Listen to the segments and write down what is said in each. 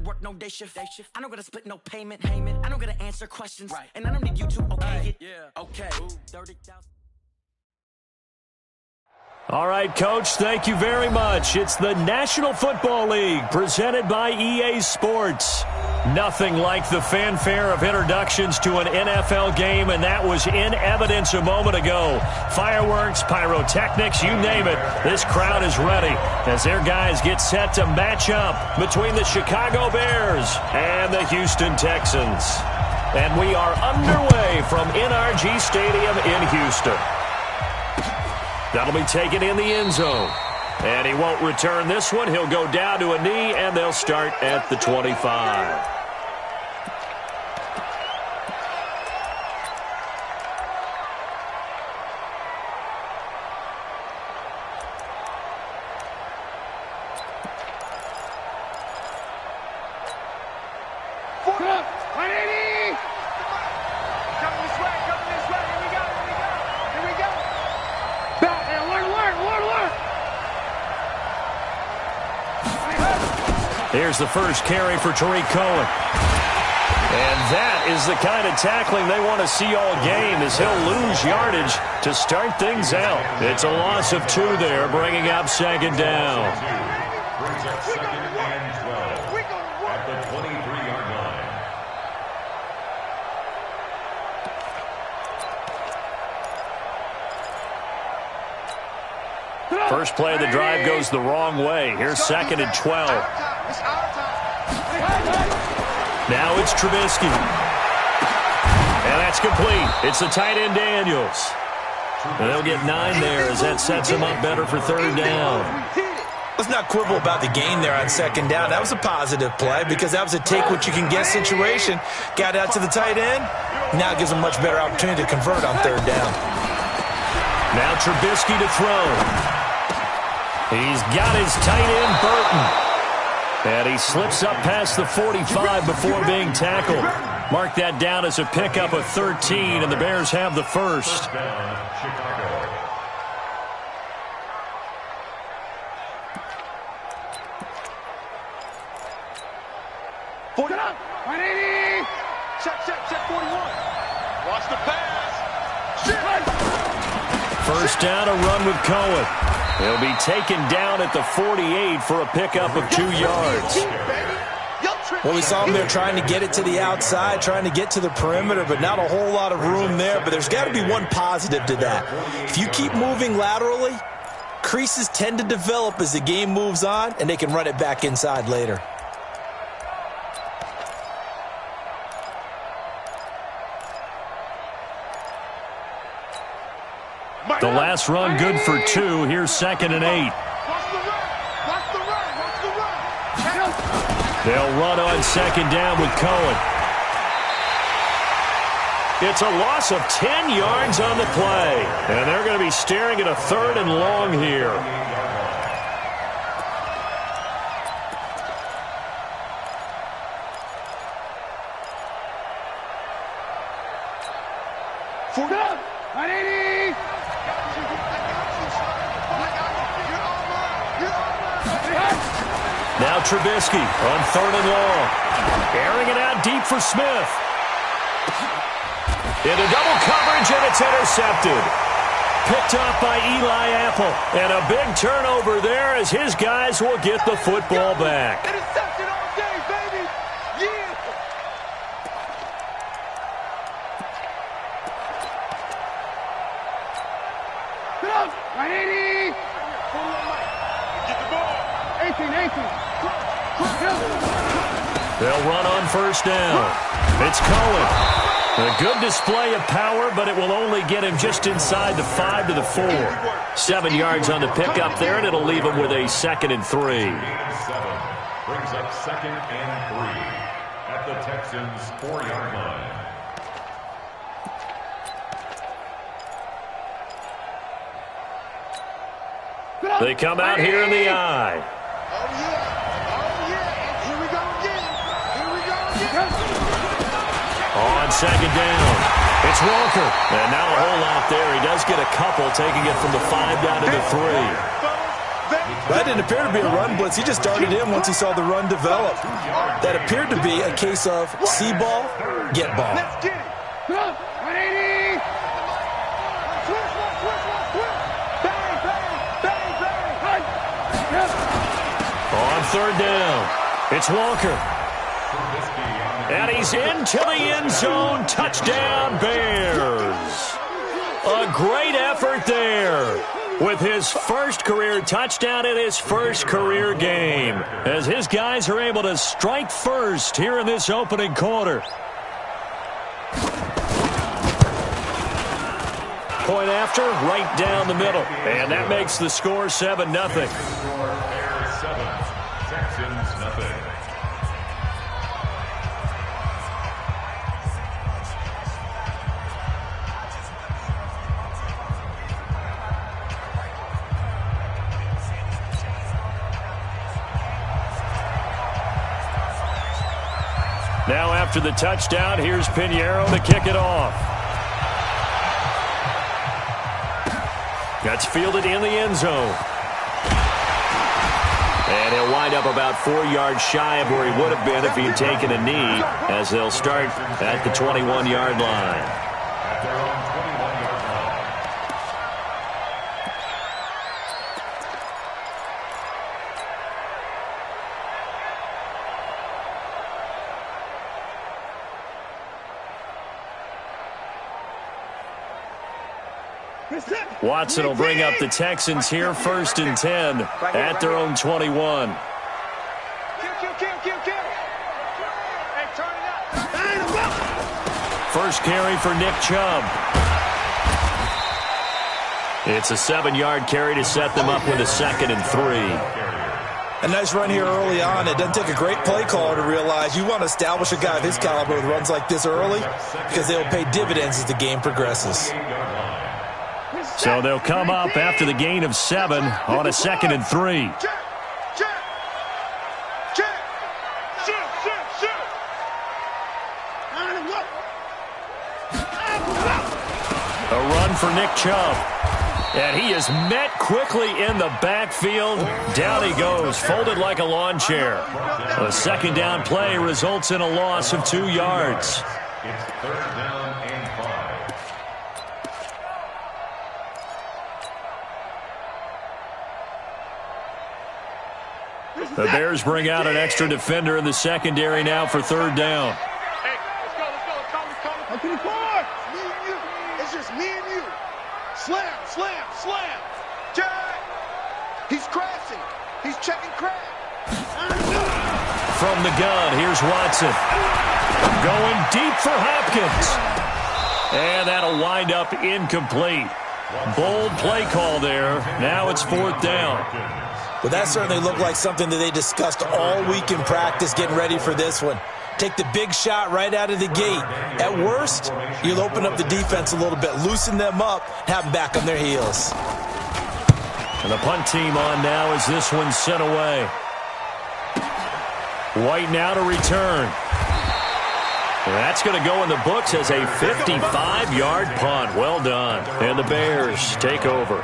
work no day shift. I don't gotta split no payment. I don't gotta answer questions. Right. And I don't need you to okay it. Yeah. Okay. 30,000. All right, Coach, thank you very much. It's the National Football League presented by EA Sports. Nothing like the fanfare of introductions to an NFL game, and that was in evidence a moment ago. Fireworks, pyrotechnics, you name it. This crowd is ready as their guys get set to match up between the Chicago Bears and the Houston Texans. And we are underway from NRG Stadium in Houston. That'll be taken in the end zone. And he won't return this one. He'll go down to a knee, and they'll start at the 25. Here's the first carry for Tariq Cohen. And that is the kind of tackling they want to see all game, as he'll lose yardage to start things out. It's a loss of 2 there, bringing up second down. Brings up second and 12 at the 23-yard line. First play of the drive goes the wrong way. Here's second and 12. Now it's Trubisky. And that's complete. It's the tight end Daniels. And they'll get 9 there as that sets him up better for third down. Let's not quibble about the gain there on second down. That was a positive play because that was a take-what-you-can-get situation. Got out to the tight end. Now it gives him a much better opportunity to convert on third down. Now Trubisky to throw. He's got his tight end, Burton. And he slips up past the 45 before being tackled. Mark that down as a pickup of 13, and the Bears have the first. Check 41. Watch the pass. First down, a run with Cohen. He'll be taken down at the 48 for a pickup of 2 yards. Well, we saw him there trying to get it to the outside, trying to get to the perimeter, but not a whole lot of room there. But there's got to be one positive to that. If you keep moving laterally, creases tend to develop as the game moves on, and they can run it back inside later. The last run good for 2. Here's second and 8. They'll run on second down with Cohen. It's a loss of 10 yards on the play. And they're going to be staring at a third and long here. Now Trubisky on third and long. Airing it out deep for Smith. Into double coverage, and it's intercepted. Picked off by Eli Apple. And a big turnover there as his guys will get the football back. Intercepted all day, baby. Yeah. Get up. 180. Get the ball. 18. They'll run on first down. It's Cohen. A good display of power, but it will only get him just inside the 5 to the 4. 7 yards on the pickup there, and it'll leave him with a second and 3. Brings up second and 3 at the Texans' 4-yard line. They come out here in the eye. On second down, it's Walker. And not a whole lot there. He does get a couple, taking it from the 5 down to the 3. That didn't appear to be a run blitz. He just darted in once he saw the run develop. That appeared to be a case of see ball, get ball. Let's get it. 180. Switch. Bang, bang. On third down, it's Walker. And he's into the end zone. Touchdown, Bears. A great effort there with his first career touchdown in his first career game, as his guys are able to strike first here in this opening quarter. Point after, right down the middle. And that makes the score 7-0. Bears 7, Texans nothing. Now after the touchdown, here's Pinheiro to kick it off. That's fielded in the end zone. And he'll wind up about 4 yards shy of where he would have been if he had taken a knee, as they'll start at the 21-yard line. At their own 21-yard line. Watson will bring up the Texans here, 1st and 10 at their own 21. Kill. Hey, turn it up. First carry for Nick Chubb. It's a 7-yard carry to set them up with a 2nd and 3. A nice run here early on. It doesn't take a great play caller to realize you want to establish a guy of his caliber with runs like this early, because they'll pay dividends as the game progresses. So they'll come up after the gain of 7 on a 2nd and 3. A run for Nick Chubb. And he is met quickly in the backfield. Down he goes, folded like a lawn chair. A 2nd down play results in a loss of 2 yards. It's 3rd down and 5. The Bears bring out an extra defender in the secondary now for 3rd down. Hey, let's go. Come to the court. Me and you. It's just me and you. Slam. Jack. He's crashing. He's checking crash. From the gun, here's Watson. Going deep for Hopkins. And that'll wind up incomplete. Bold play call there. Now it's 4th down. Well, that certainly looked like something that they discussed all week in practice getting ready for this one. Take the big shot right out of the gate. At worst, you'll open up the defense a little bit, loosen them up, have them back on their heels. And the punt team on now as this one's sent away. White now to return. That's going to go in the books as a 55-yard punt. Well done. And the Bears take over.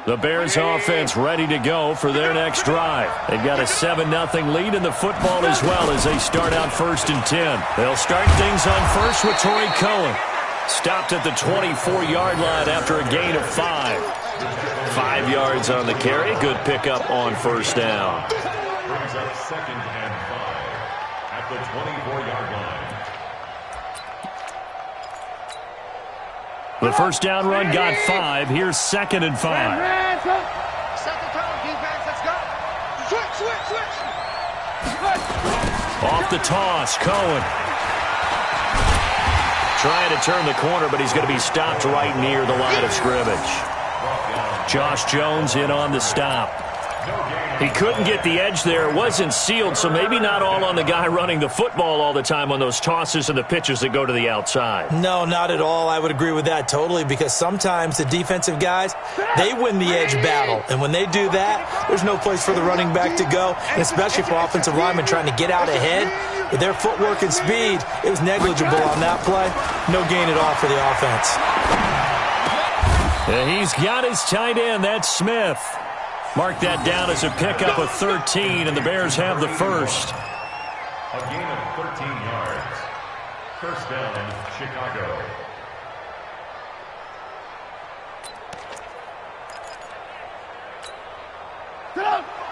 The Bears offense ready to go for their next drive. They've got a 7-0 lead in the football as well as they start out 1st and 10. They'll start things on first with Torrey Cohen. Stopped at the 24-yard line after a gain of 5. 5 yards on the carry. Good pickup on 1st down. Brings up 2nd and 5 at the 24-yard line. The 1st down run got 5. Here's 2nd and 5. Second down, defense, let's go. Switch. Off the toss, Cohen. Trying to turn the corner, but he's going to be stopped right near the line of scrimmage. Josh Jones in on the stop. He couldn't get the edge there. It wasn't sealed, so maybe not all on the guy running the football all the time on those tosses and the pitches that go to the outside. No, not at all. I would agree with that totally, because sometimes the defensive guys, they win the edge battle. And when they do that, there's no place for the running back to go, and especially for offensive linemen trying to get out ahead. With their footwork and speed, it was negligible on that play. No gain at all for the offense. And he's got his tight end. That's Smith. Mark that down as a pickup of 13, and the Bears have the first. A gain of 13 yards. First down, Chicago.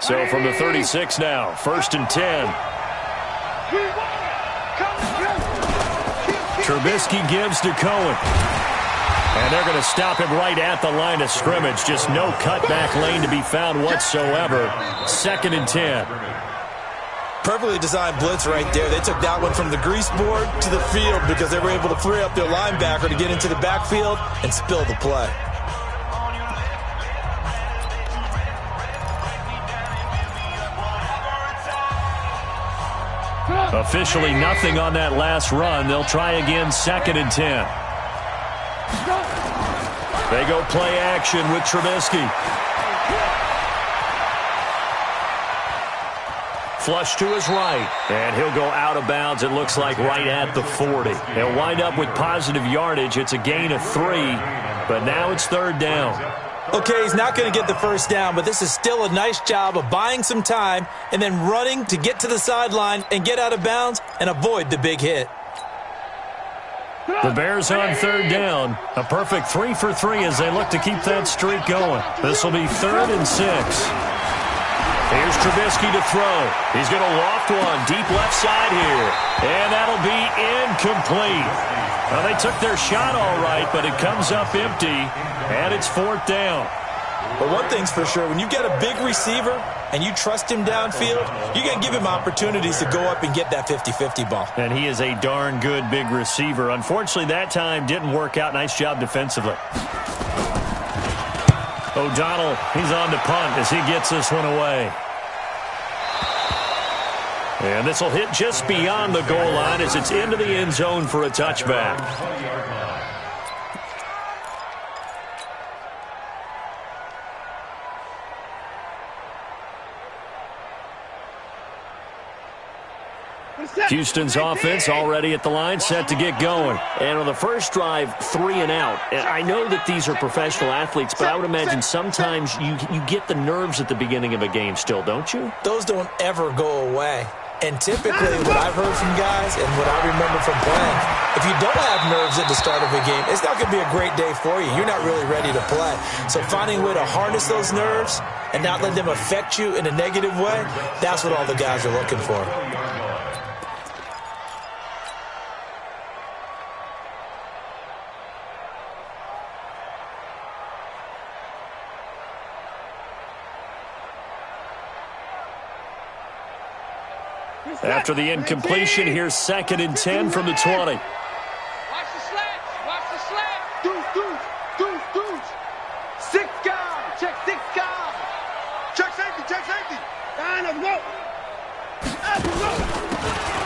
So from the 36 now, 1st and 10. Trubisky gives to Cohen. And they're going to stop him right at the line of scrimmage. Just no cutback lane to be found whatsoever. 2nd and 10. Perfectly designed blitz right there. They took that one from the grease board to the field because they were able to free up their linebacker to get into the backfield and spill the play. Officially nothing on that last run. They'll try again, 2nd and 10. They go play action with Trubisky. Flush to his right. And he'll go out of bounds, it looks like, right at the 40. They'll wind up with positive yardage. It's a gain of 3, but now it's 3rd down. Okay, he's not going to get the first down, but this is still a nice job of buying some time and then running to get to the sideline and get out of bounds and avoid the big hit. The Bears on 3rd down. A perfect 3 for 3 as they look to keep that streak going. This will be 3rd and 6. Here's Trubisky to throw. He's going to loft one deep left side here. And that'll be incomplete. Well, they took their shot all right, but it comes up empty, and it's 4th down. But one thing's for sure, when you've got a big receiver and you trust him downfield, you're going to give him opportunities to go up and get that 50-50 ball. And he is a darn good big receiver. Unfortunately, that time didn't work out. Nice job defensively. O'Donnell, he's on to punt as he gets this one away. And this will hit just beyond the goal line as it's into the end zone for a touchback. Houston's offense already at the line, set to get going. And on the first drive, 3 and out. And I know that these are professional athletes, but I would imagine sometimes you get the nerves at the beginning of a game still, don't you? Those don't ever go away. And typically what I've heard from guys and what I remember from playing, if you don't have nerves at the start of a game, it's not going to be a great day for you. You're not really ready to play. So finding a way to harness those nerves and not let them affect you in a negative way, that's what all the guys are looking for. After the incompletion, here's 2nd and 10 from the 20. Watch the slats. Watch the slats. Deuce. 6 guys. Check 6 guys. Check safety. Line up, go.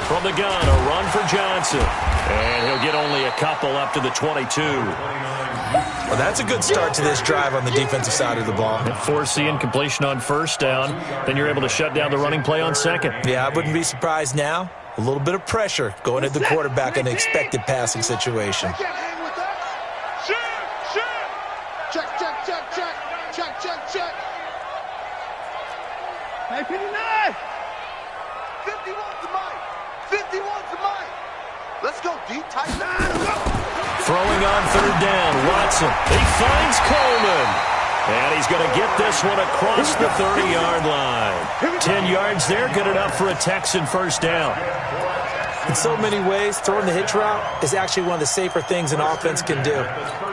From the gun, a run for Johnson. And he'll get only a couple up to the 22. Well, that's a good start to this drive on the defensive side of the ball. Force the incompletion on 1st down. Then you're able to shut down the running play on 2nd. Yeah, I wouldn't be surprised now. A little bit of pressure going at the quarterback in an expected passing situation. Check. Hey, 59. 51 to Mike. Let's go deep, tight. Throwing on 3rd down, Watson. He finds Coleman. And he's going to get this one across the 30-yard line. 10 yards there, good enough for a Texan 1st down. In so many ways, throwing the hitch route is actually one of the safer things an offense can do.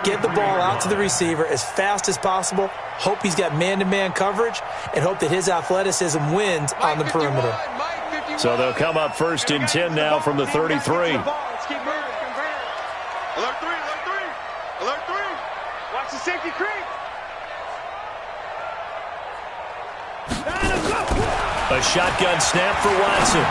Get the ball out to the receiver as fast as possible, hope he's got man-to-man coverage, and hope that his athleticism wins on the perimeter. So they'll come up 1st and 10 now from the 33. Alert 3. Watch the safety creep. A shotgun snap for Watson.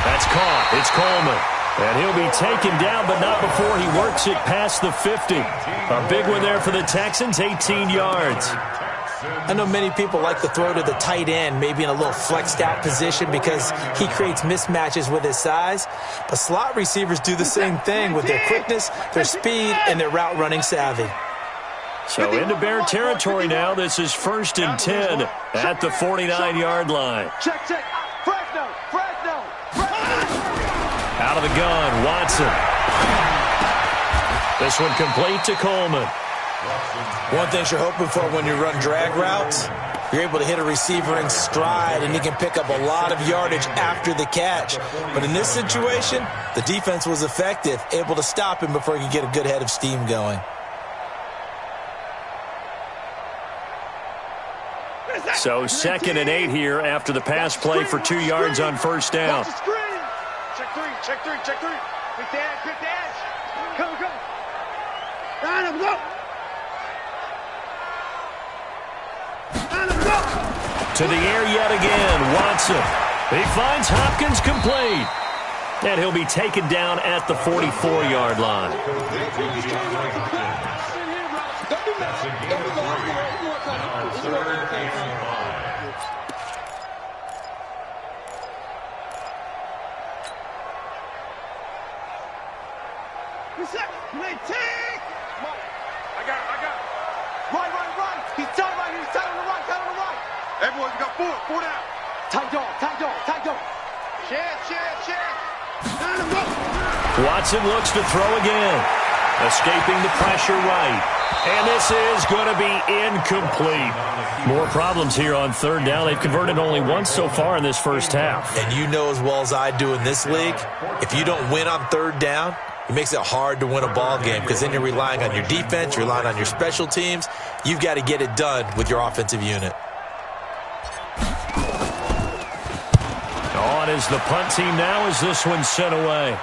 That's caught. It's Coleman. And he'll be taken down, but not before he works it past the 50. A big one there for the Texans, 18 yards. I know many people like to throw to the tight end, maybe in a little flexed out position because he creates mismatches with his size. But slot receivers do the same thing with their quickness, their speed, and their route running savvy. So into Bear territory now. This is 1st and 10 at the 49-yard line. Check. Fresno. Out of the gun, Watson. This one complete to Coleman. One thing you're hoping for when you run drag routes, you're able to hit a receiver in stride, and he can pick up a lot of yardage after the catch. But in this situation, the defense was effective, able to stop him before he could get a good head of steam going. So 2nd and 8 here after the pass play for 2 yards on first down. Check three. Quick dash. Go. Line him, go. To the air yet again, Watson. He finds Hopkins complete. And he'll be taken down at the 44-yard line. I got it. Right. He's tight right. Tight on the right. Everyone, you got four down. Tight dog. Share. Watson looks to throw again. Escaping the pressure right. And this is going to be incomplete. More problems here on 3rd down. They've converted only once so far in this first half. And you know as well as I do in this league, if you don't win on 3rd down, it makes it hard to win a ball game because then you're relying on your defense, you're relying on your special teams. You've got to get it done with your offensive unit. On is the punt team now as this one's sent away.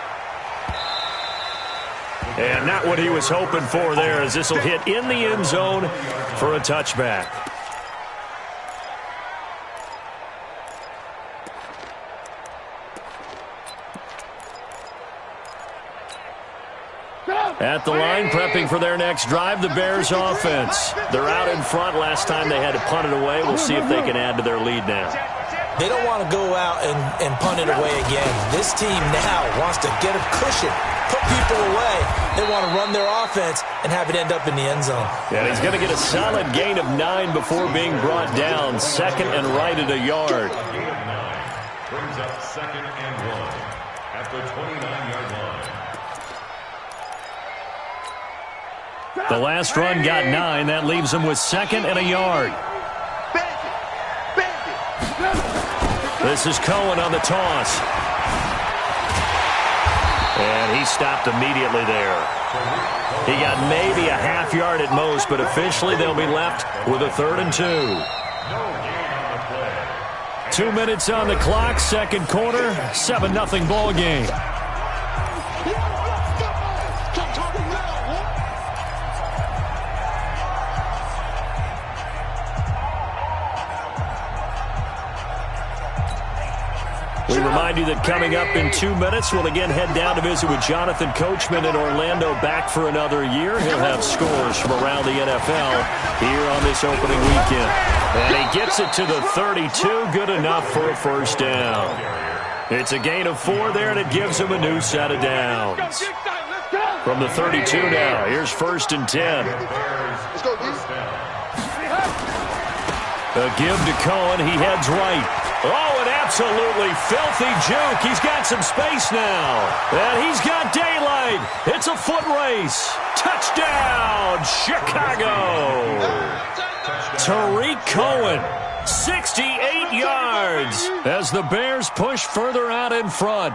And not what he was hoping for there, as this will hit in the end zone for a touchback. At the line, prepping for their next drive, the Bears offense. They're out in front. Last time they had to punt it away. We'll see if they can add to their lead now. They don't want to go out and punt it away again. This team now wants to get a cushion, put people away. They want to run their offense and have it end up in the end zone. And he's going to get a solid gain of 9 before being brought down. 2nd and right at a yard. Brings up 2nd and 1 at the 29-yard line. The last run got 9. That leaves him with 2nd and a yard. This is Cohen on the toss. And he stopped immediately there. He got maybe a half yard at most, but officially they'll be left with a 3rd and 2. 2 minutes on the clock, 2nd quarter, 7-0 ball game. We remind you that coming up in 2 minutes, we'll again head down to visit with Jonathan Coachman in Orlando, back for another year. He'll have scores from around the NFL here on this opening weekend. And he gets it to the 32, good enough for a first down. It's a gain of 4 there, and it gives him a new set of downs. From the 32 now, here's 1st and 10. A give to Cohen, he heads right. Oh, an absolutely filthy juke. He's got some space now. And he's got daylight. It's a foot race. Touchdown, Chicago. Tariq Cohen, 68 yards as the Bears push further out in front.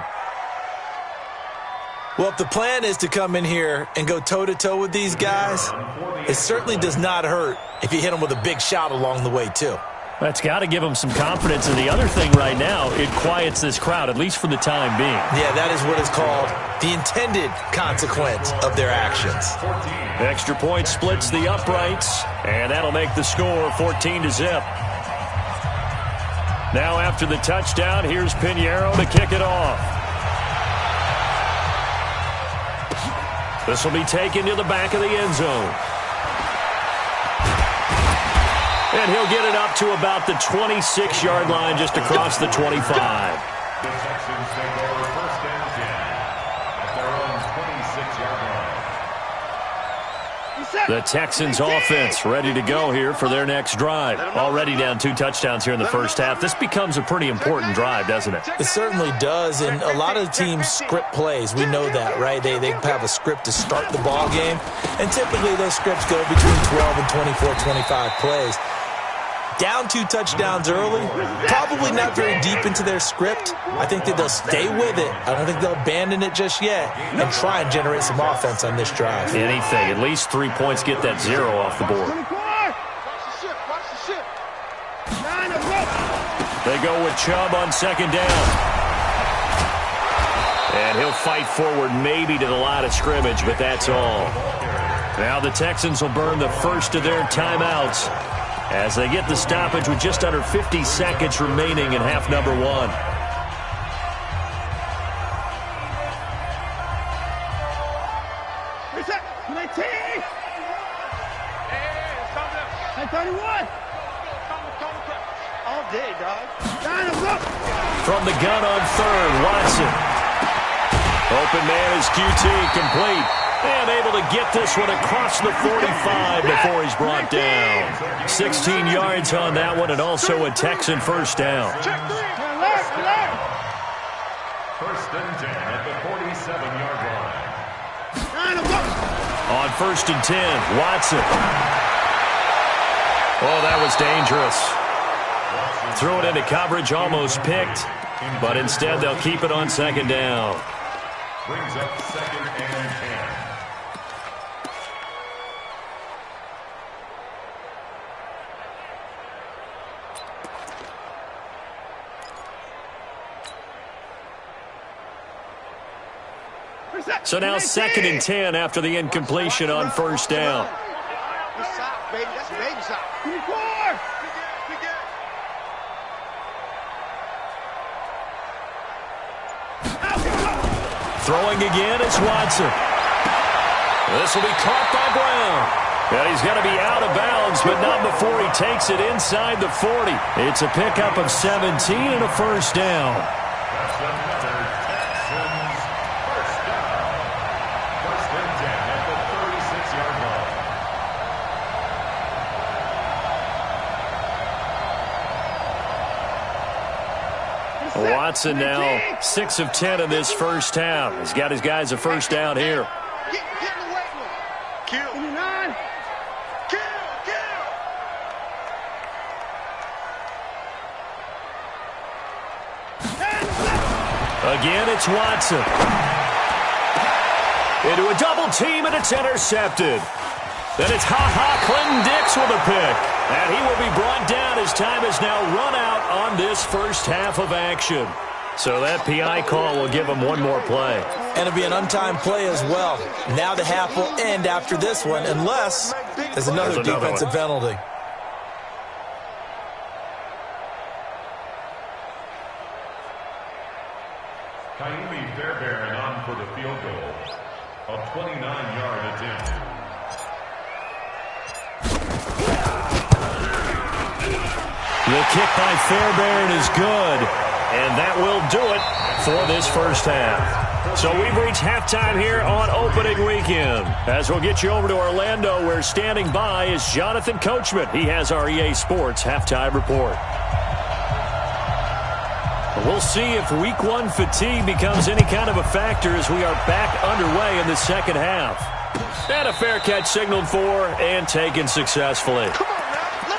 Well, if the plan is to come in here and go toe-to-toe with these guys, it certainly does not hurt if you hit them with a big shot along the way, too. That's got to give them some confidence. And the other thing right now, it quiets this crowd, at least for the time being. Yeah, that is what is called the intended consequence of their actions. Extra point splits the uprights, and that'll make the score 14-0. Now after the touchdown, here's Pinheiro to kick it off. This will be taken to the back of the end zone. And he'll get it up to about the 26-yard line, just across the 25. The Texans take over first and 10 at their own 26-yard line. The Texans offense ready to go here for their next drive. Already down 2 touchdowns here in the first half. This becomes a pretty important drive, doesn't it? It certainly does, and a lot of teams script plays. We know that, right? They have a script to start the ball game, and typically those scripts go between 12 and 24, 25 plays. Down 2 touchdowns early, probably not very deep into their script. I think that they'll stay with it. I don't think they'll abandon it just yet and try and generate some offense on this drive. Anything. At least 3 points, get that 0 off the board. They go with Chubb on second down. And he'll fight forward maybe to the line of scrimmage, but that's all. Now the Texans will burn the first of their timeouts as they get the stoppage with just under 50 seconds remaining in half number 1. Reset. 19. Hey, 31. All day, dog. From the gun on third, Watson. Open man is QT, complete. And able to get this one across the 45 before he's brought down. 16 yards on that one, and also a Texan first down. First and 10 at the 47-yard line. On first and 10, Watson. Oh, that was dangerous. Threw it into coverage, almost picked, but instead they'll keep it on second down. Brings up second and 10. So now second and 10 after the incompletion on first down. Throwing again is Watson. This will be caught by Brown. And he's going to be out of bounds, but not before he takes it inside the 40. It's a pickup of 17 and a first down. That's another Texans first down. First and 10 at the 36-yard line. Watson now 6 of 10 in this first half. He's got his guys a first down here. Get in the weight room. Kill. 29. Kill. Again, it's Watson. Into a double team, and it's intercepted. Then it's Clinton Dix with a pick. And he will be brought down as time has now run out on this first half of action. So that PI call will give him one more play. And it'll be an untimed play as well. Now the half will end after this one, unless there's another defensive penalty. Kaimi Fairbairn on for the field goal. A 29-yard attempt. The kick by Fairbairn is good, and that will do it for this first half. So we've reached halftime here on opening weekend. As we'll get you over to Orlando, where standing by is Jonathan Coachman. He has our EA Sports halftime report. We'll see if week 1 fatigue becomes any kind of a factor as we are back underway in the second half. And a fair catch signaled for and taken successfully. Come on now.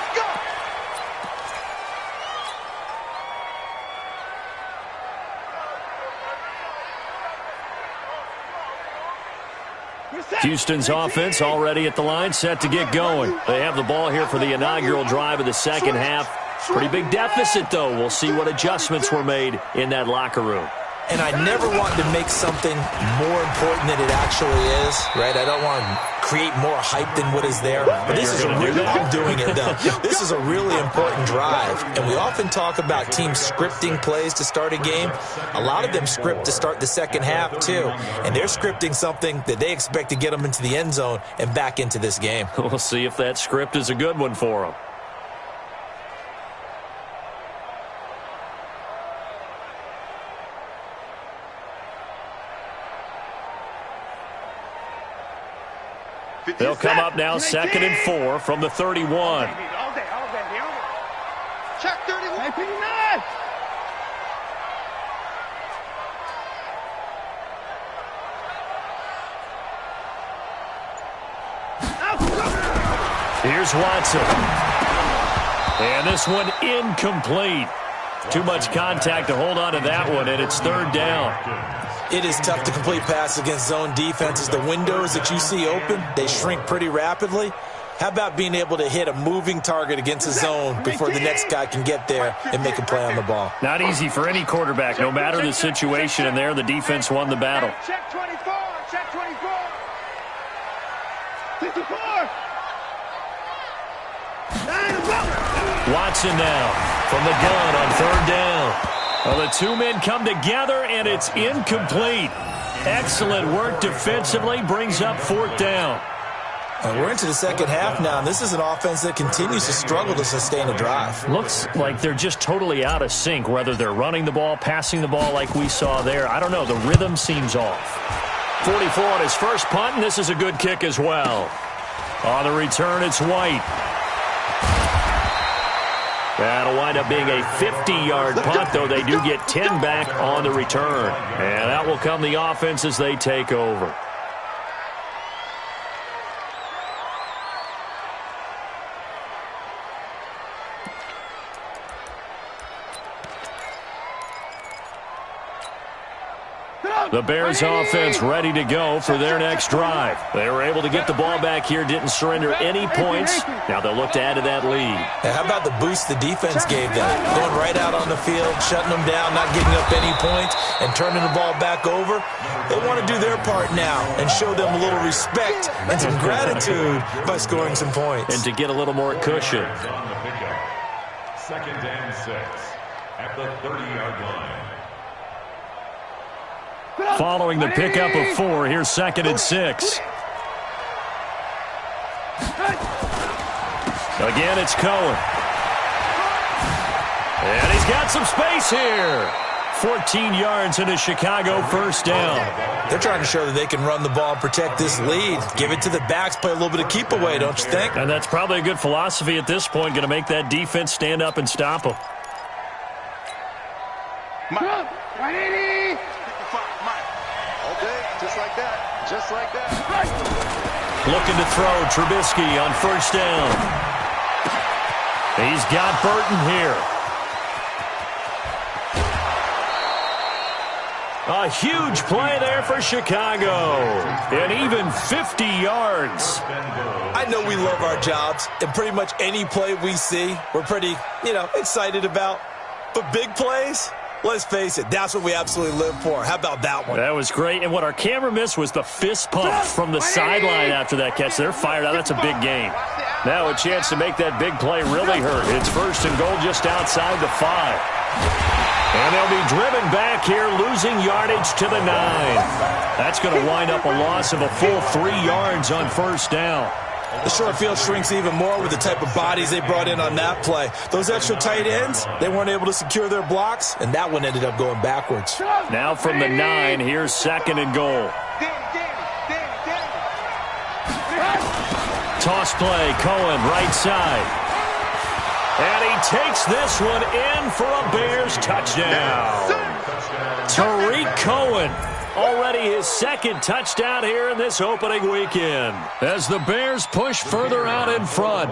Let's go. Houston's offense already at the line, set to get going. They have the ball here for the inaugural drive of the second half. Pretty big deficit, though. We'll see what adjustments were made in that locker room. And I never want to make something more important than it actually is, right? I don't want to create more hype than what is there. But this is I'm doing it, though. This is a really important drive. And we often talk about teams scripting plays to start a game. A lot of them script to start the second half, too. And they're scripting something that they expect to get them into the end zone and back into this game. We'll see if that script is a good one for them. They'll come up now 2nd and 4 from the 31. All day. Check 31. Here's Watson. And this one incomplete. Too much contact to hold on to that one, and it's 3rd down. It is tough to complete passes against zone defenses. The windows that you see open, they shrink pretty rapidly. How about being able to hit a moving target against a zone before the next guy can get there and make a play on the ball? Not easy for any quarterback, no matter the situation, and there the defense won the battle. Check 24. Check 24. 54. Watson now from the gun on 3rd down. Well, the two men come together, and it's incomplete. Excellent work defensively, brings up 4th down. And we're into the second half now, and this is an offense that continues to struggle to sustain a drive. Looks like they're just totally out of sync, whether they're running the ball, passing the ball like we saw there. I don't know. The rhythm seems off. 44 on his first punt, and this is a good kick as well. On the return, it's White. That'll wind up being a 50-yard punt, though they do get 10 back on the return. And that will come the offense as they take over. The Bears offense ready to go for their next drive. They were able to get the ball back here, didn't surrender any points. Now they'll look to add to that lead. And how about the boost the defense gave them? Going right out on the field, shutting them down, not giving up any points, and turning the ball back over. They want to do their part now and show them a little respect and some gratitude by scoring some points. And to get a little more cushion. 2nd and 6 at the 30-yard line. Following the pickup of 4, here's 2nd and 6. Again, it's Cohen. And he's got some space here. 14 yards into Chicago, 1st down. They're trying to show that they can run the ball and protect this lead. Give it to the backs, play a little bit of keep away, don't you think? And that's probably a good philosophy at this point, going to make that defense stand up and stop them. 180. Okay, just like that. Just like that. Looking to throw, Trubisky on 1st down. He's got Burton here. A huge play there for Chicago. And even 50 yards. I know we love our jobs, and pretty much any play we see, we're pretty, excited about. But big plays, let's face it, that's what we absolutely live for. How about that one? That was great. And what our camera missed was the fist pump from the sideline after that catch. They're fired out. That's a big game. Now a chance to make that big play really hurt. It's 1st and goal just outside the 5. And they'll be driven back here, losing yardage to the 9. That's going to wind up a loss of a full 3 yards on 1st down. The short field shrinks even more with the type of bodies they brought in on that play. Those extra tight ends, they weren't able to secure their blocks, and that one ended up going backwards. Now from the 9, here's 2nd and goal. Toss play, Cohen, right side. And he takes this one in for a Bears touchdown. Tariq Cohen, already his 2nd touchdown here in this opening weekend. As the Bears push further out in front.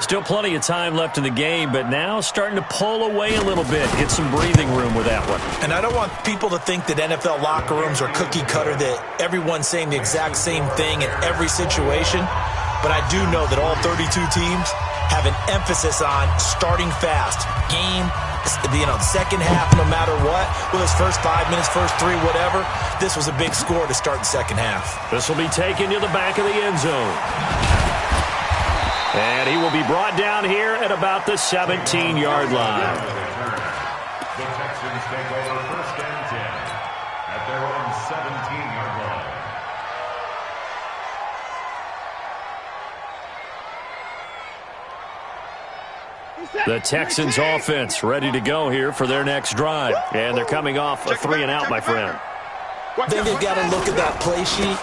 Still plenty of time left in the game, but now starting to pull away a little bit. Get some breathing room with that one. And I don't want people to think that NFL locker rooms are cookie cutter, that everyone's saying the exact same thing in every situation. But I do know that all 32 teams have an emphasis on starting fast, game second half, no matter what, with his first 5 minutes, first 3, whatever, this was a big score to start the second half. This will be taken to the back of the end zone. And he will be brought down here at about the 17-yard line. The Texans take over first and 10 at their own 17-yard line. The Texans offense ready to go here for their next drive. And they're coming off a 3-and-out, my friend. I think they've got to look at that play sheet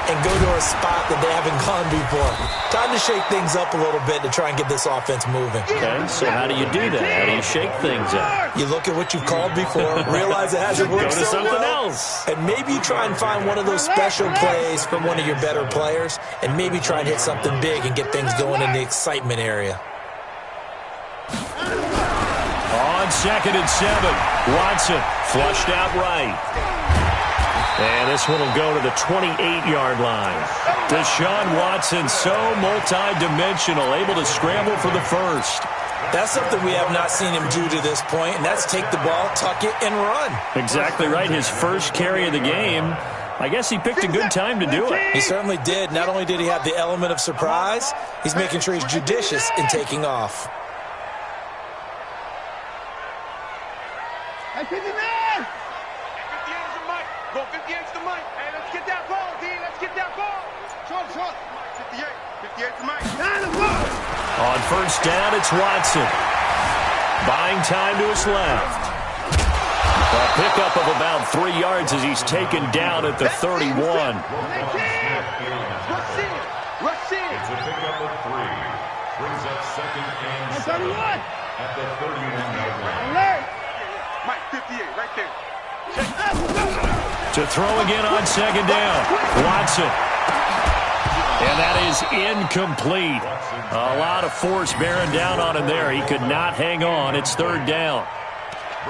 and go to a spot that they haven't gone before. Time to shake things up a little bit to try and get this offense moving. Okay, so how do you do that? How do you shake things up? You look at what you've called before, realize it hasn't worked Go to so something well, else. and maybe you try and find one of those special plays from one of your better players, and maybe try and hit something big and get things going in the excitement area. On 2nd and 7, Watson flushed out right. And this one will go to the 28-yard line. Deshaun Watson, so multi-dimensional, able to scramble for the first. That's something we have not seen him do to this point, and that's take the ball, tuck it, and run. Exactly right. His first carry of the game. I guess he picked a good time to do it. He certainly did. Not only did he have the element of surprise, he's making sure he's judicious in taking off. Hey, 59! 58's the mic. Go 58's the mic. Hey, let's get that ball, D. Let's get that ball. Short. 58. 58's the mic. On first down, it's Watson. Buying time to his left. A pickup of about 3 yards as he's taken down at the 31. Rush in. It's a pickup of 3. Brings up 2nd and 7 at the 31-yard line. Alert. Mike, 58, right there. To throw again on 2nd down. Watson. And that is incomplete. A lot of force bearing down on him there. He could not hang on. It's 3rd down.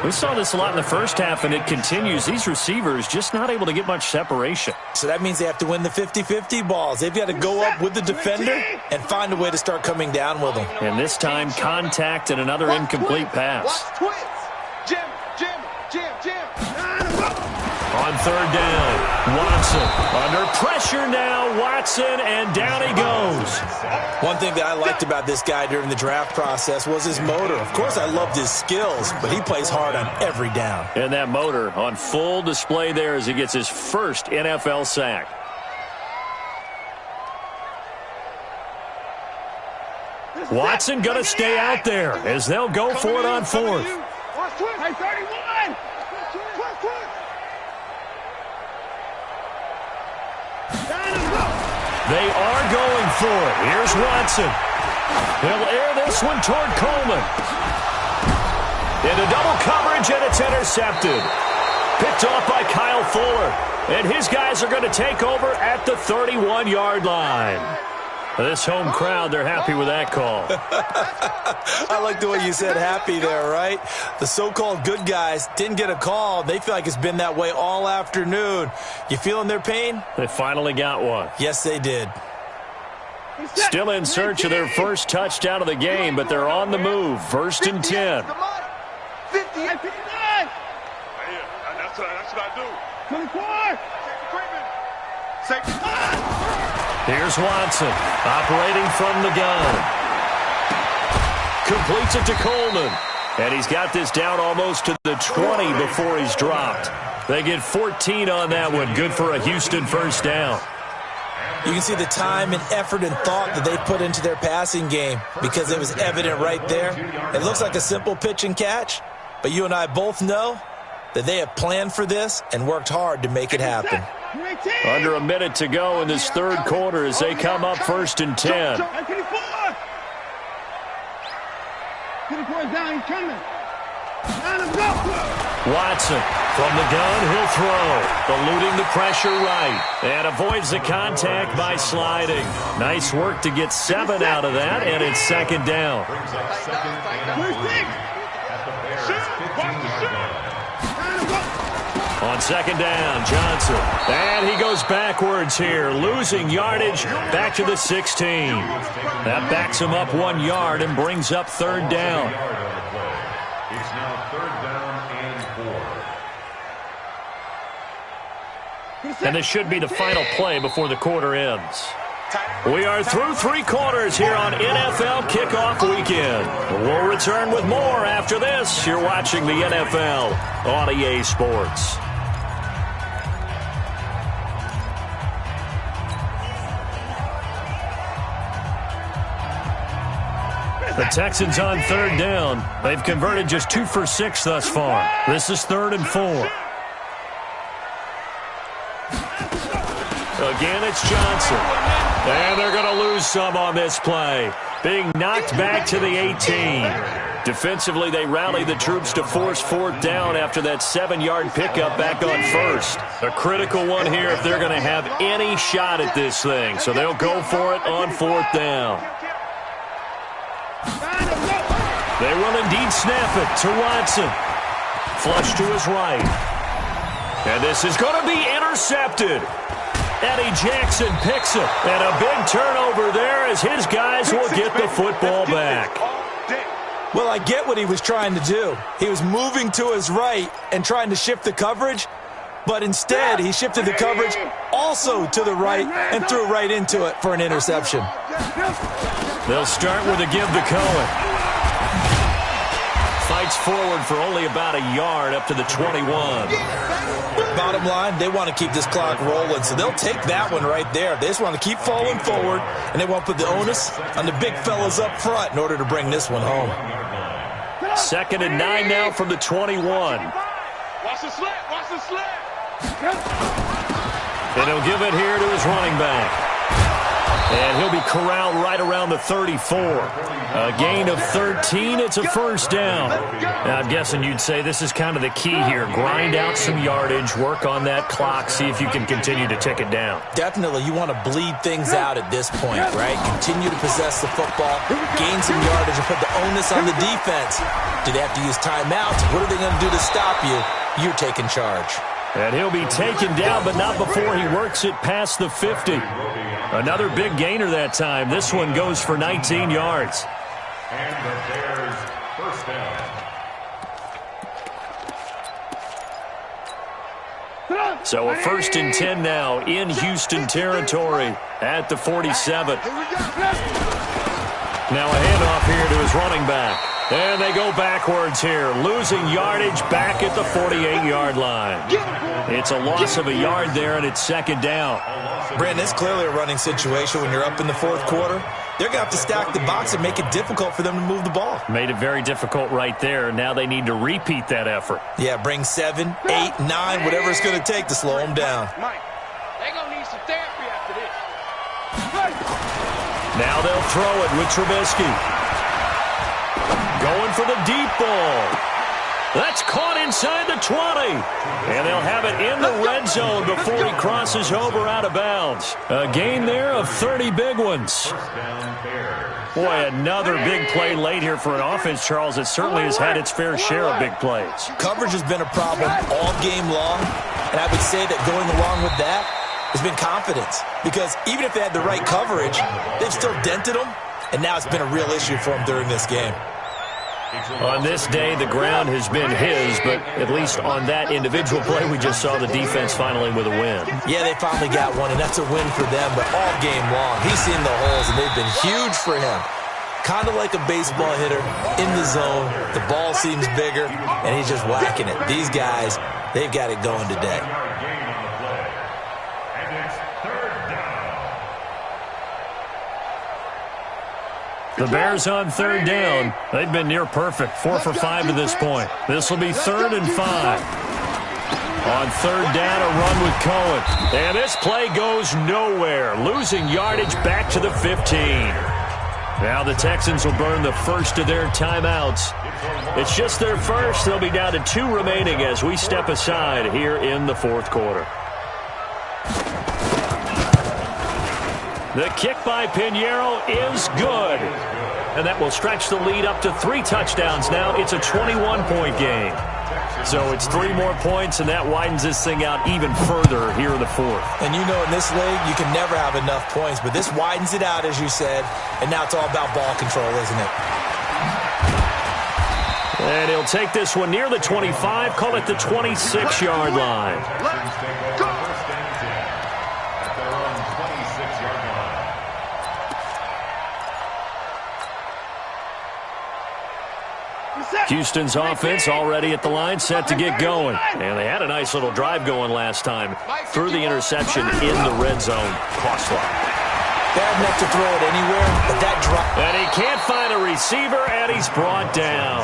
We saw this a lot in the first half, and it continues. These receivers just not able to get much separation. So that means they have to win the 50-50 balls. They've got to go up with the defender and find a way to start coming down with them. And this time, contact and another incomplete pass. Jim. On 3rd down, Watson under pressure now. Watson, and down he goes. One thing that I liked about this guy during the draft process was his motor. Of course, I loved his skills, but he plays hard on every down. And that motor on full display there as he gets his first NFL sack. Watson going to stay out there as they'll go for it on 4th. Hey, 31! They are going for it. Here's Watson. He'll air this one toward Coleman. Into double coverage, and it's intercepted. Picked off by Kyle Fuller. And his guys are going to take over at the 31-yard line. This home crowd, they're happy with that call. I like the way you said happy there, right? The so-called good guys didn't get a call. They feel like it's been that way all afternoon. You feeling their pain? They finally got one. Yes, they did. Still in search of their first touchdown of the game, but they're on the move. 1st and 10. 58. That's what I do. 24. Safety. Here's Watson, operating from the gun. Completes it to Coleman. And he's got this down almost to the 20 before he's dropped. They get 14 on that one. Good for a Houston first down. You can see the time and effort and thought that they put into their passing game because it was evident right there. It looks like a simple pitch and catch, but you and I both know that they have planned for this and worked hard to make it happen. Under a minute to go in this 3rd quarter as they come up 1st and 10. 24's down, he's coming. Watson from the gun, he'll throw. Eluding the pressure right. And avoids the contact by sliding. Nice work to get 7 out of that, and it's 2nd down. On 2nd down, Johnson. And he goes backwards here, losing yardage back to the 16. That backs him up 1 yard and brings up 3rd down. It's now 3rd down and 4. And this should be the final play before the quarter ends. We are through 3 quarters here on NFL Kickoff Weekend. We'll return with more after this. You're watching the NFL on EA Sports. The Texans on 3rd down. They've converted just 2 for 6 thus far. This is 3rd and 4. Again, it's Johnson. And they're going to lose some on this play. Being knocked back to the 18. Defensively, they rally the troops to force 4th down after that 7-yard pickup back on 1st. A critical one here if they're going to have any shot at this thing. So they'll go for it on 4th down. They will indeed snap it to Watson. Flush to his right. And this is going to be intercepted. Eddie Jackson picks it. And a big turnover there as his guys will get the football back. Well, I get what he was trying to do. He was moving to his right and trying to shift the coverage, but instead he shifted the coverage also to the right and threw right into it for an interception. They'll start with a give to Cohen. Fights forward for only about a yard up to the 21. Bottom line, they want to keep this clock rolling, so they'll take that one right there. They just want to keep falling forward, and they want to put the onus on the big fellas up front in order to bring this one home. 2nd and 9 now from the 21. Watch the slap, watch the slap. And he'll give it here to his running back. And he'll be corralled right around the 34. A gain of 13. It's a 1st down. Now, I'm guessing you'd say this is kind of the key here. Grind out some yardage, work on that clock, see if you can continue to tick it down. Definitely, you want to bleed things out at this point, right? Continue to possess the football, gain some yardage, and put the onus on the defense. Do they have to use timeouts? What are they going to do to stop you? You're taking charge. And he'll be taken down, but not before he works it past the 50. Another big gainer that time. This one goes for 19 yards. And the Bears 1st down. So a 1st and 10 now in Houston territory at the 47. Now a handoff here to his running back. And they go backwards here, losing yardage back at the 48-yard line. It's a loss of a yard there, and it's 2nd down. Brandon, it's clearly a running situation when you're up in the 4th quarter. They're going to have to stack the box and make it difficult for them to move the ball. Made it very difficult right there. Now they need to repeat that effort. Yeah, bring 7, 8, 9, whatever it's going to take to slow them down. Mike, they're going to need some therapy after this. Now they'll throw it with Trubisky. Going for the deep ball. That's caught inside the 20. And they'll have it in the red zone before he crosses over out of bounds. A gain there of 30 big ones. Boy, another big play late here for an offense, Charles, that certainly has had its fair share of big plays. Coverage has been a problem all game long, and I would say that going along with that has been confidence. Because even if they had the right coverage, they've still dented them, and now it's been a real issue for them during this game. On this day, the ground has been his, but at least on that individual play, we just saw the defense finally with a win. Yeah, they finally got one, and that's a win for them, but all game long, he's seen the holes, and they've been huge for him. Kind of like a baseball hitter in the zone. The ball seems bigger, and he's just whacking it. These guys, they've got it going today. The Bears on 3rd down. They've been near perfect, 4 for 5 to this point. This will be 3rd and 5. On 3rd down, a run with Cohen. And this play goes nowhere, losing yardage back to the 15. Now the Texans will burn the first of their timeouts. It's just their first. They'll be down to 2 remaining as we step aside here in the 4th quarter. The kick by Pinheiro is good. And that will stretch the lead up to 3 touchdowns now. It's a 21-point game. So it's 3 more points, and that widens this thing out even further here in the 4th. And you know in this league, you can never have enough points. But this widens it out, as you said. And now it's all about ball control, isn't it? And he'll take this one near the 25, call it the 26-yard line. Houston's offense already at the line, set to get going. And they had a nice little drive going last time. Threw the interception in the red zone. Costly. Bad enough to throw it anywhere, but that drop. And he can't find a receiver, and he's brought down.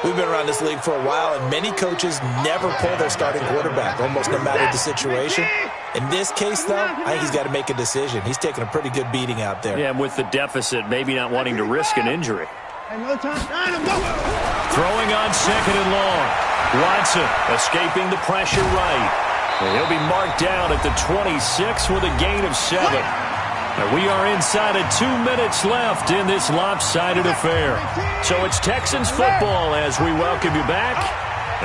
We've been around this league for a while, and many coaches never pull their starting quarterback, almost no matter the situation. In this case, though, I think he's got to make a decision. He's taking a pretty good beating out there. Yeah, and with the deficit, maybe not wanting to risk an injury. Throwing on second and long. Watson escaping the pressure right. And he'll be marked down at the 26 with a gain of 7. And we are inside of 2 minutes left in this lopsided affair. So it's Texans football as we welcome you back.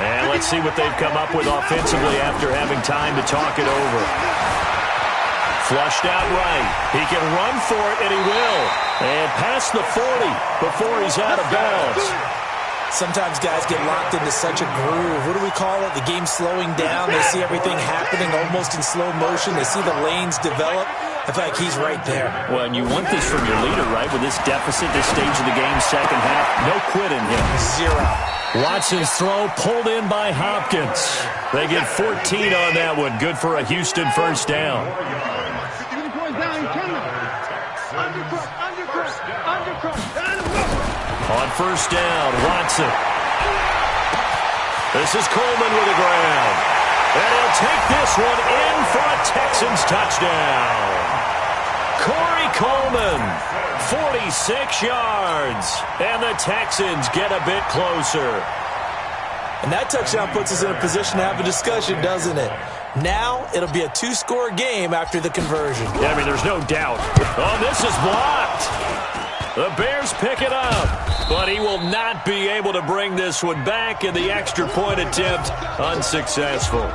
And let's see what they've come up with offensively after having time to talk it over. Flushed out right. He can run for it, and he will. And past the 40 before he's out of bounds. Sometimes guys get locked into such a groove. What do we call it? The game's slowing down. They see everything happening almost in slow motion. They see the lanes develop. I feel like he's right there. Well, and you want this from your leader, right? With this deficit, this stage of the game, second half, no quitting him. 0. Watson's throw pulled in by Hopkins. They get 14 on that one. Good for a Houston first down. On first down, Watson. This is Coleman with a grab. And he'll take this one in for a Texans touchdown. Corey Coleman, 46 yards. And the Texans get a bit closer. And that touchdown puts us in a position to have a discussion, doesn't it? Now it'll be a 2-score game after the conversion. Yeah, I mean, there's no doubt. Oh, this is blocked. The Bears pick it up, but he will not be able to bring this one back, and the extra point attempt unsuccessful.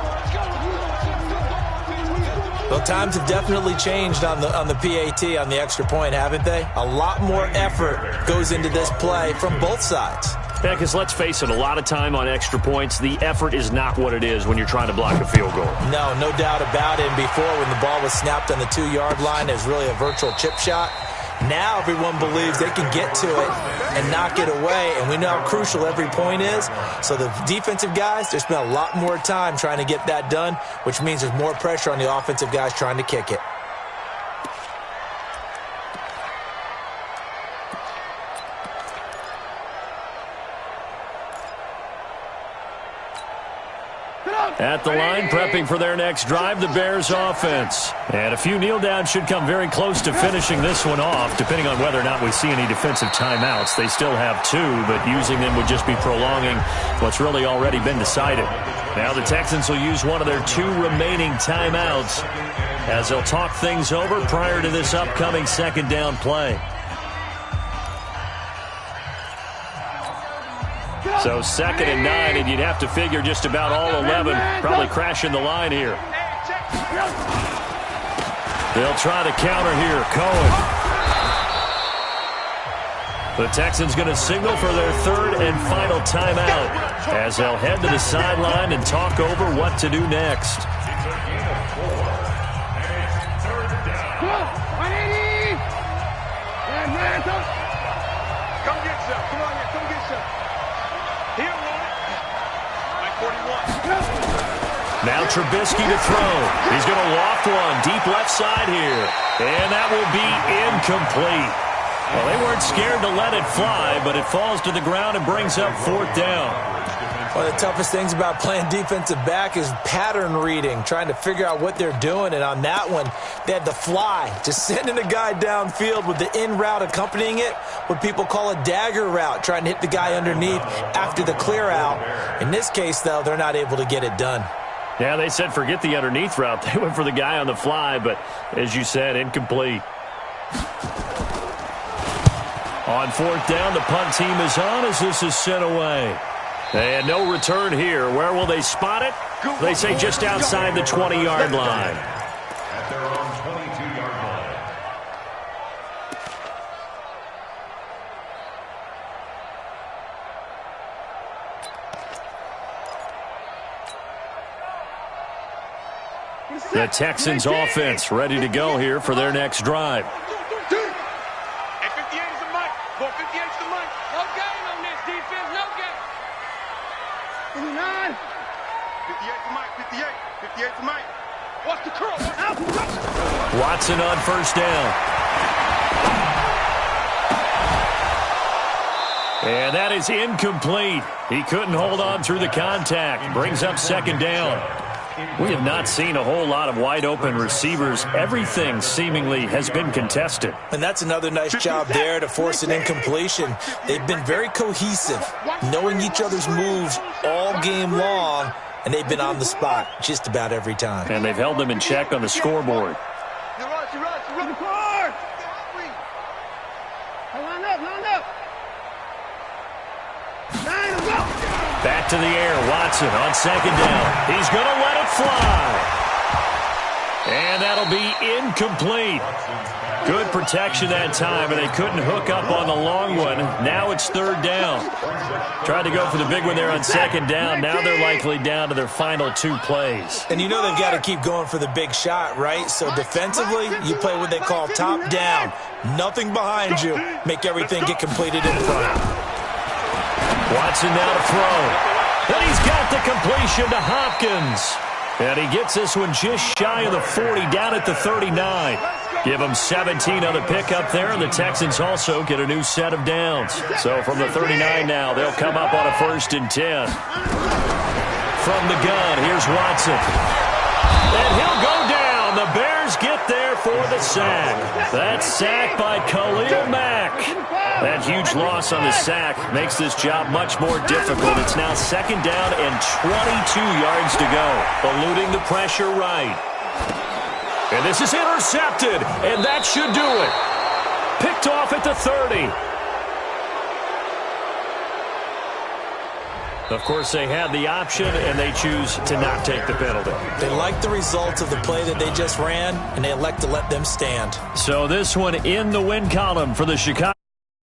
Well, times have definitely changed on the PAT, on the extra point, haven't they? A lot more effort goes into this play from both sides. Yeah, because let's face it, a lot of time on extra points, the effort is not what it is when you're trying to block a field goal. No doubt about it. And before, when the ball was snapped on the 2-yard line, it was really a virtual chip shot. Now everyone believes they can get to it and knock it away, and we know how crucial every point is. So the defensive guys, they spend a lot more time trying to get that done, which means there's more pressure on the offensive guys trying to kick it. At the line, prepping for their next drive, the Bears offense. And a few kneel downs should come very close to finishing this one off, depending on whether or not we see any defensive timeouts. They still have 2, but using them would just be prolonging what's really already been decided. Now the Texans will use one of their 2 remaining timeouts as they'll talk things over prior to this upcoming second down play. So 2nd and 9, and you'd have to figure just about all 11 probably crashing the line here. They'll try to counter here. Cohen. The Texans going to signal for their 3rd and final timeout as they'll head to the sideline and talk over what to do next. Come get some. Come on here. Come get some. Here, like 41. Now Trubisky to throw. He's going to loft one deep left side here. And that will be incomplete. Well, they weren't scared to let it fly, but it falls to the ground and brings up 4th down. One of the toughest things about playing defensive back is pattern reading, trying to figure out what they're doing. And on that one, they had the fly, just sending a guy downfield with the in route accompanying it, what people call a dagger route, trying to hit the guy underneath after the clear out. In this case, though, they're not able to get it done. Yeah, they said forget the underneath route. They went for the guy on the fly, but as you said, incomplete. On 4th down, the punt team is on as this is sent away. And no return here. Where will they spot it? They say just outside the 20-yard line. At their own 22-yard line. The Texans offense ready to go here for their next drive. Hey, 58 is the mic. Boy, 58 is the mic. No game on this defense. No game. 59. 58 the mic. 58. 58 the mic. Watch the curl. Watson on first down. And that is incomplete. He couldn't hold on through the contact. Brings up second down. We have not seen a whole lot of wide-open receivers. Everything seemingly has been contested. And that's another nice job there to force an incompletion. They've been very cohesive, knowing each other's moves all game long, and they've been on the spot just about every time. And they've held them in check on the scoreboard. Back to the air, Watson on second down. He's going to let it fly. And that'll be incomplete. Good protection that time, and they couldn't hook up on the long one. Now it's third down. Tried to go for the big one there on second down. Now they're likely down to their final two plays. And you know they've got to keep going for the big shot, right? So defensively, you play what they call top down. Nothing behind you. Make everything get completed in front. Watson now to throw. And he's got the completion to Hopkins. And he gets this one just shy of the 40, down at the 39. Give them 17 on the pickup there, and the Texans also get a new set of downs. So from the 39 now, they'll come up on a 1st and 10. From the gun, here's Watson. And he'll go down. The Bears get there for the sack. That sack by Khalil Mack. That huge loss on the sack makes this job much more difficult. It's now second down and 22 yards to go. Eluding the pressure right. And this is intercepted, and that should do it. Picked off at the 30. Of course, they had the option, and they choose to not take the penalty. They like the results of the play that they just ran, and they elect to let them stand. So this one in the win column for the Chicago.